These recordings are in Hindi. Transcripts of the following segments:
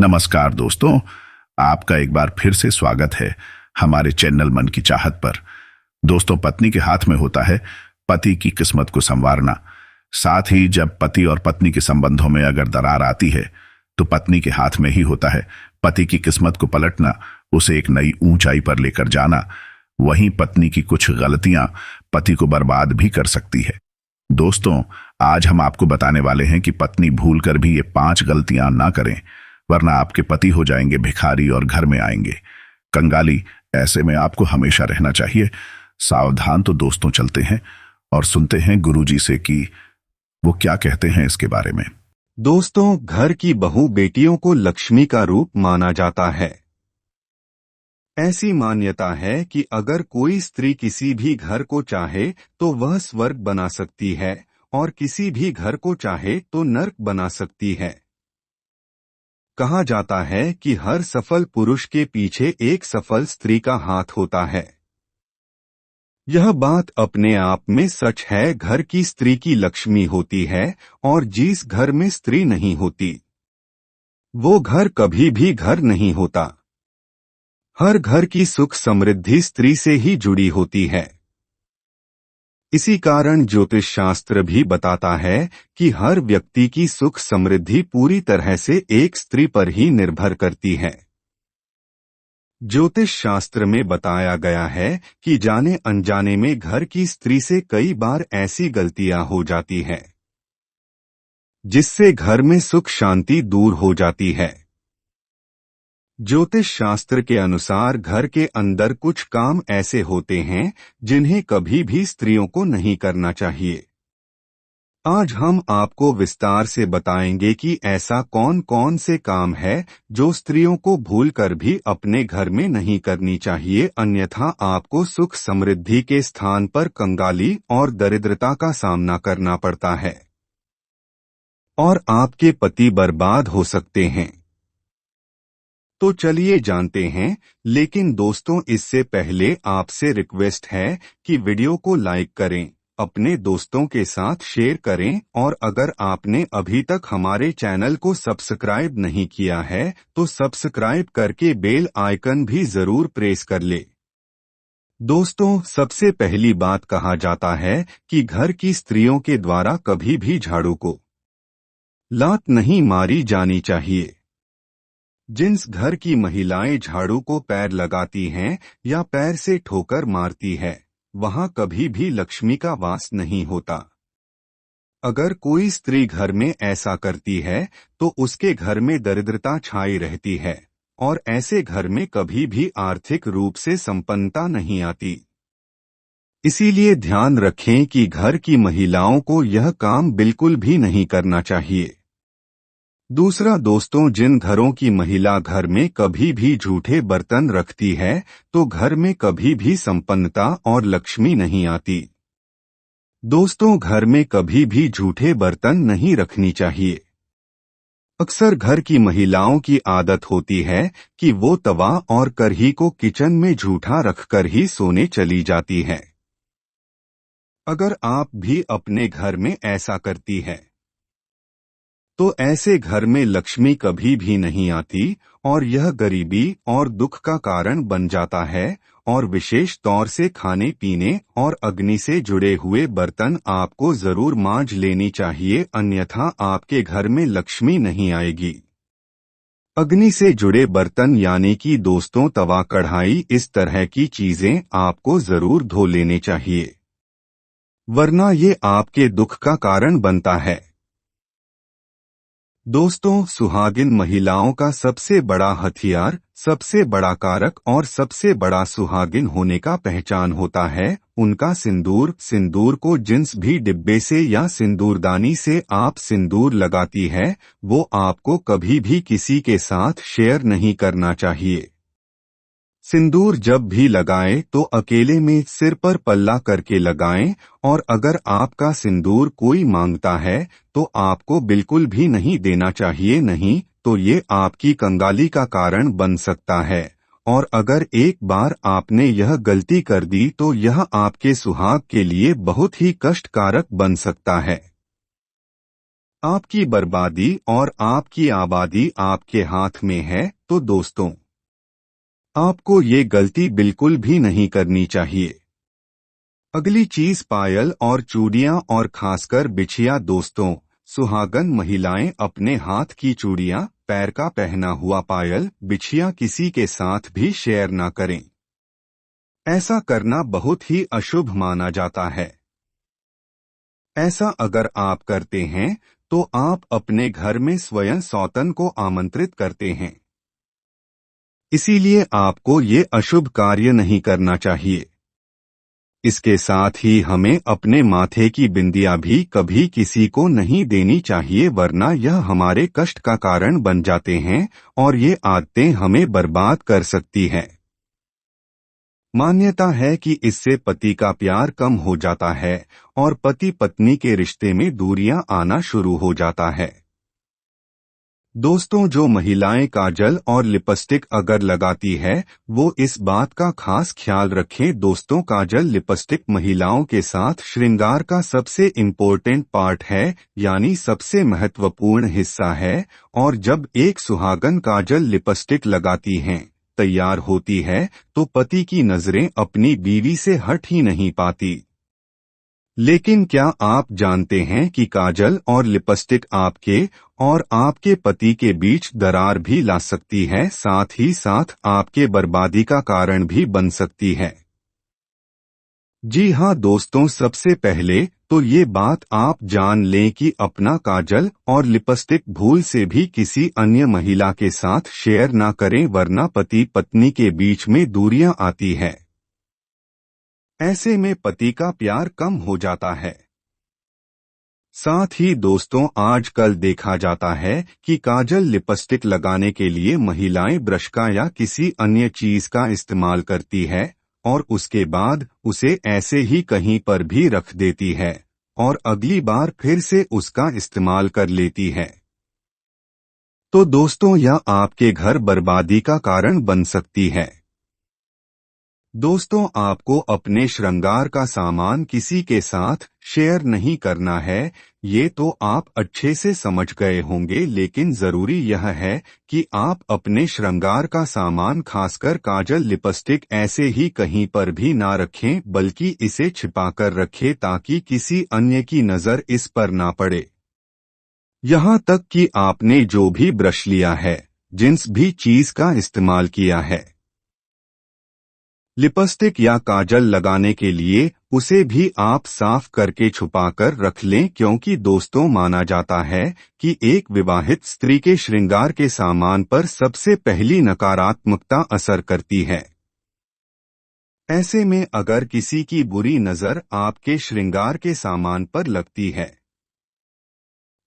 नमस्कार दोस्तों, आपका एक बार फिर से स्वागत है हमारे चैनल मन की चाहत पर। दोस्तों, पत्नी के हाथ में होता है पति की किस्मत को संवारना। साथ ही जब पति और पत्नी के संबंधों में अगर दरार आती है तो पत्नी के हाथ में ही होता है पति की किस्मत को पलटना, उसे एक नई ऊंचाई पर लेकर जाना। वहीं पत्नी की कुछ गलतियां पति को बर्बाद भी कर सकती है। दोस्तों, आज हम आपको बताने वाले हैं कि पत्नी भूलकर भी ये 5 गलतियां ना करें, वरना आपके पति हो जाएंगे भिखारी और घर में आएंगे कंगाली। ऐसे में आपको हमेशा रहना चाहिए सावधान। तो दोस्तों, चलते हैं और सुनते हैं गुरुजी से कि वो क्या कहते हैं इसके बारे में। दोस्तों, घर की बहू बेटियों को लक्ष्मी का रूप माना जाता है। ऐसी मान्यता है कि अगर कोई स्त्री किसी भी घर को चाहे तो वह स्वर्ग बना सकती है और किसी भी घर को चाहे तो नर्क बना सकती है। कहा जाता है कि हर सफल पुरुष के पीछे एक सफल स्त्री का हाथ होता है। यह बात अपने आप में सच है। घर की स्त्री की लक्ष्मी होती है और जिस घर में स्त्री नहीं होती वो घर कभी भी घर नहीं होता। हर घर की सुख समृद्धि स्त्री से ही जुड़ी होती है। इसी कारण ज्योतिष शास्त्र भी बताता है कि हर व्यक्ति की सुख समृद्धि पूरी तरह से एक स्त्री पर ही निर्भर करती है। ज्योतिष शास्त्र में बताया गया है कि जाने अनजाने में घर की स्त्री से कई बार ऐसी गलतियां हो जाती हैं जिससे घर में सुख शांति दूर हो जाती है। ज्योतिष शास्त्र के अनुसार घर के अंदर कुछ काम ऐसे होते हैं जिन्हें कभी भी स्त्रियों को नहीं करना चाहिए। आज हम आपको विस्तार से बताएंगे कि ऐसा कौन कौन से काम है जो स्त्रियों को भूलकर भी अपने घर में नहीं करनी चाहिए, अन्यथा आपको सुख समृद्धि के स्थान पर कंगाली और दरिद्रता का सामना करना पड़ता है और आपके पति बर्बाद हो सकते हैं। तो चलिए जानते हैं, लेकिन दोस्तों इससे पहले आपसे रिक्वेस्ट है कि वीडियो को लाइक करें, अपने दोस्तों के साथ शेयर करें और अगर आपने अभी तक हमारे चैनल को सब्सक्राइब नहीं किया है तो सब्सक्राइब करके बेल आइकन भी जरूर प्रेस कर ले। दोस्तों, सबसे पहली बात कहा जाता है कि घर की स्त्रियों के द्वारा कभी भी झाड़ू को लात नहीं मारी जानी चाहिए। जिस घर की महिलाएं झाड़ू को पैर लगाती हैं या पैर से ठोकर मारती है वहां कभी भी लक्ष्मी का वास नहीं होता। अगर कोई स्त्री घर में ऐसा करती है तो उसके घर में दरिद्रता छाई रहती है और ऐसे घर में कभी भी आर्थिक रूप से संपन्नता नहीं आती। इसीलिए ध्यान रखें कि घर की महिलाओं को यह काम बिल्कुल भी नहीं करना चाहिए। दूसरा दोस्तों, जिन घरों की महिला घर में कभी भी झूठे बर्तन रखती है तो घर में कभी भी संपन्नता और लक्ष्मी नहीं आती। दोस्तों, घर में कभी भी झूठे बर्तन नहीं रखनी चाहिए। अक्सर घर की महिलाओं की आदत होती है कि वो तवा और कढ़ी को किचन में झूठा रखकर ही सोने चली जाती है। अगर आप भी अपने घर में ऐसा करती है तो ऐसे घर में लक्ष्मी कभी भी नहीं आती और यह गरीबी और दुख का कारण बन जाता है। और विशेष तौर से खाने पीने और अग्नि से जुड़े हुए बर्तन आपको जरूर मांज लेनी चाहिए, अन्यथा आपके घर में लक्ष्मी नहीं आएगी। अग्नि से जुड़े बर्तन यानी कि दोस्तों तवा कढ़ाई, इस तरह की चीजें आपको जरूर धो लेने चाहिए, वरना ये आपके दुख का कारण बनता है। दोस्तों, सुहागिन महिलाओं का सबसे बड़ा हथियार, सबसे बड़ा कारक और सबसे बड़ा सुहागिन होने का पहचान होता है उनका सिंदूर। सिंदूर को जिस भी डिब्बे से या सिंदूरदानी से आप सिंदूर लगाती है वो आपको कभी भी किसी के साथ शेयर नहीं करना चाहिए। सिंदूर जब भी लगाएं तो अकेले में सिर पर पल्ला करके लगाएं और अगर आपका सिंदूर कोई मांगता है तो आपको बिल्कुल भी नहीं देना चाहिए, नहीं तो ये आपकी कंगाली का कारण बन सकता है और अगर एक बार आपने यह गलती कर दी तो यह आपके सुहाग के लिए बहुत ही कष्टकारक बन सकता है। आपकी बर्बादी और आपकी आबादी आपके हाथ में है, तो दोस्तों आपको ये गलती बिल्कुल भी नहीं करनी चाहिए। अगली चीज पायल और चूड़ियां और खासकर बिछिया दोस्तों, सुहागन महिलाएं अपने हाथ की चूड़ियां, पैर का पहना हुआ पायल, बिछिया किसी के साथ भी शेयर ना करें। ऐसा करना बहुत ही अशुभ माना जाता है। ऐसा अगर आप करते हैं तो आप अपने घर में स्वयं सौतन को आमंत्रित करते हैं। इसीलिए आपको ये अशुभ कार्य नहीं करना चाहिए। इसके साथ ही हमें अपने माथे की बिंदिया भी कभी किसी को नहीं देनी चाहिए, वरना यह हमारे कष्ट का कारण बन जाते हैं और ये आदतें हमें बर्बाद कर सकती हैं। मान्यता है कि इससे पति का प्यार कम हो जाता है और पति पत्नी के रिश्ते में दूरियां आना शुरू हो जाता है। दोस्तों, जो महिलाएं काजल और लिपस्टिक अगर लगाती है वो इस बात का खास ख्याल रखें। दोस्तों, काजल लिपस्टिक महिलाओं के साथ श्रृंगार का सबसे इम्पोर्टेंट पार्ट है, यानी सबसे महत्वपूर्ण हिस्सा है। और जब एक सुहागन काजल लिपस्टिक लगाती हैं, तैयार होती है, तो पति की नजरें अपनी बीवी से हट ही नहीं पाती। लेकिन क्या आप जानते हैं कि काजल और लिपस्टिक आपके और आपके पति के बीच दरार भी ला सकती है, साथ ही साथ आपके बर्बादी का कारण भी बन सकती है। जी हाँ दोस्तों, सबसे पहले तो ये बात आप जान लें कि अपना काजल और लिपस्टिक भूल से भी किसी अन्य महिला के साथ शेयर ना करें, वरना पति पत्नी के बीच में दूरियां आती है। ऐसे में पति का प्यार कम हो जाता है। साथ ही दोस्तों, आजकल देखा जाता है कि काजल लिपस्टिक लगाने के लिए महिलाएं ब्रश का या किसी अन्य चीज का इस्तेमाल करती है और उसके बाद उसे ऐसे ही कहीं पर भी रख देती है और अगली बार फिर से उसका इस्तेमाल कर लेती है। तो दोस्तों, यह आपके घर बर्बादी का कारण बन सकती है। दोस्तों, आपको अपने श्रृंगार का सामान किसी के साथ शेयर नहीं करना है, ये तो आप अच्छे से समझ गए होंगे, लेकिन जरूरी यह है कि आप अपने श्रृंगार का सामान, खासकर काजल लिपस्टिक, ऐसे ही कहीं पर भी ना रखें, बल्कि इसे छिपाकर रखें ताकि किसी अन्य की नजर इस पर ना पड़े। यहाँ तक कि आपने जो भी ब्रश लिया है, जिस भी चीज का इस्तेमाल किया है लिपस्टिक या काजल लगाने के लिए, उसे भी आप साफ करके छुपाकर रख लें, क्योंकि दोस्तों माना जाता है कि एक विवाहित स्त्री के श्रृंगार के सामान पर सबसे पहली नकारात्मकता असर करती है। ऐसे में अगर किसी की बुरी नजर आपके श्रृंगार के सामान पर लगती है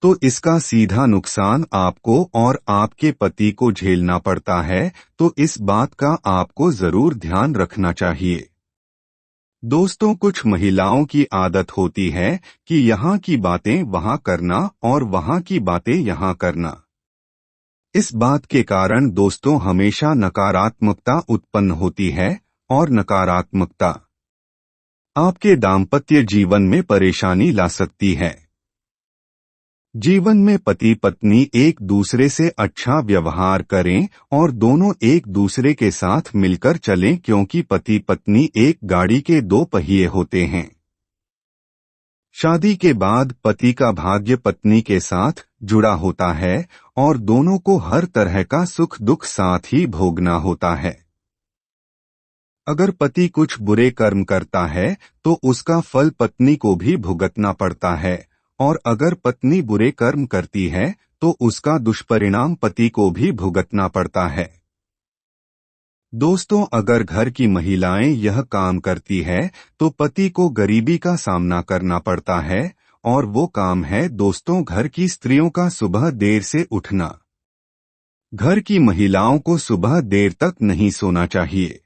तो इसका सीधा नुकसान आपको और आपके पति को झेलना पड़ता है। तो इस बात का आपको जरूर ध्यान रखना चाहिए। दोस्तों, कुछ महिलाओं की आदत होती है कि यहाँ की बातें वहाँ करना और वहाँ की बातें यहाँ करना। इस बात के कारण दोस्तों हमेशा नकारात्मकता उत्पन्न होती है और नकारात्मकता आपके दाम्पत्य जीवन में परेशानी ला सकती है। जीवन में पति पत्नी एक दूसरे से अच्छा व्यवहार करें और दोनों एक दूसरे के साथ मिलकर चलें, क्योंकि पति पत्नी एक गाड़ी के दो पहिए होते हैं। शादी के बाद पति का भाग्य पत्नी के साथ जुड़ा होता है और दोनों को हर तरह का सुख दुख साथ ही भोगना होता है। अगर पति कुछ बुरे कर्म करता है तो उसका फल पत्नी को भी भुगतना पड़ता है, और अगर पत्नी बुरे कर्म करती है तो उसका दुष्परिणाम पति को भी भुगतना पड़ता है। दोस्तों, अगर घर की महिलाएं यह काम करती है तो पति को गरीबी का सामना करना पड़ता है, और वो काम है दोस्तों घर की स्त्रियों का सुबह देर से उठना। घर की महिलाओं को सुबह देर तक नहीं सोना चाहिए।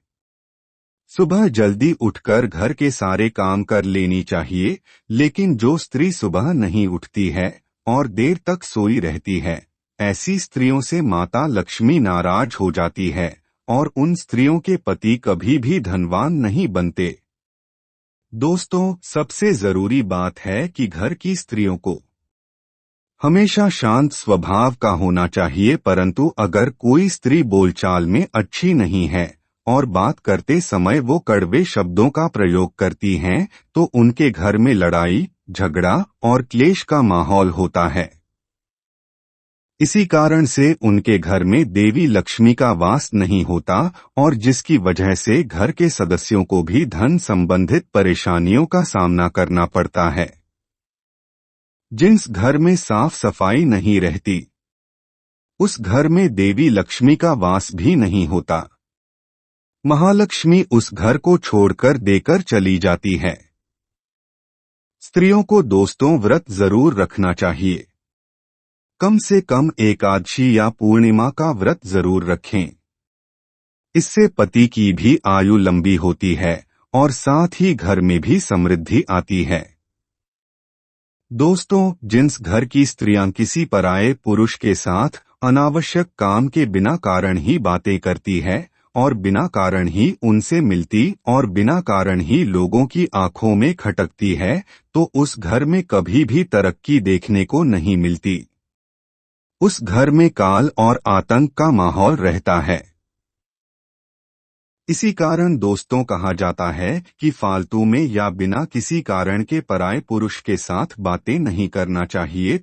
सुबह जल्दी उठकर घर के सारे काम कर लेनी चाहिए, लेकिन जो स्त्री सुबह नहीं उठती है और देर तक सोई रहती है, ऐसी स्त्रियों से माता लक्ष्मी नाराज हो जाती है और उन स्त्रियों के पति कभी भी धनवान नहीं बनते। दोस्तों, सबसे जरूरी बात है कि घर की स्त्रियों को हमेशा शांत स्वभाव का होना चाहिए, परंतु अगर कोई स्त्री बोलचाल में अच्छी नहीं है और बात करते समय वो कड़वे शब्दों का प्रयोग करती हैं, तो उनके घर में लड़ाई, झगड़ा और क्लेश का माहौल होता है। इसी कारण से उनके घर में देवी लक्ष्मी का वास नहीं होता और जिसकी वजह से घर के सदस्यों को भी धन संबंधित परेशानियों का सामना करना पड़ता है। जिस घर में साफ सफाई नहीं रहती, उस घर में देवी लक्ष्मी का वास भी नहीं होता। महालक्ष्मी उस घर को छोड़कर देकर चली जाती है। स्त्रियों को दोस्तों व्रत जरूर रखना चाहिए। कम से कम एकादशी या पूर्णिमा का व्रत जरूर रखें। इससे पति की भी आयु लंबी होती है और साथ ही घर में भी समृद्धि आती है। दोस्तों, जिस घर की स्त्रियां किसी पराये पुरुष के साथ अनावश्यक काम के बिना कारण ही बातें करती है और बिना कारण ही उनसे मिलती और बिना कारण ही लोगों की आंखों में खटकती है, तो उस घर में कभी भी तरक्की देखने को नहीं मिलती। उस घर में काल और आतंक का माहौल रहता है। इसी कारण दोस्तों कहा जाता है कि फालतू में या बिना किसी कारण के पराये पुरुष के साथ बातें नहीं करना चाहिए।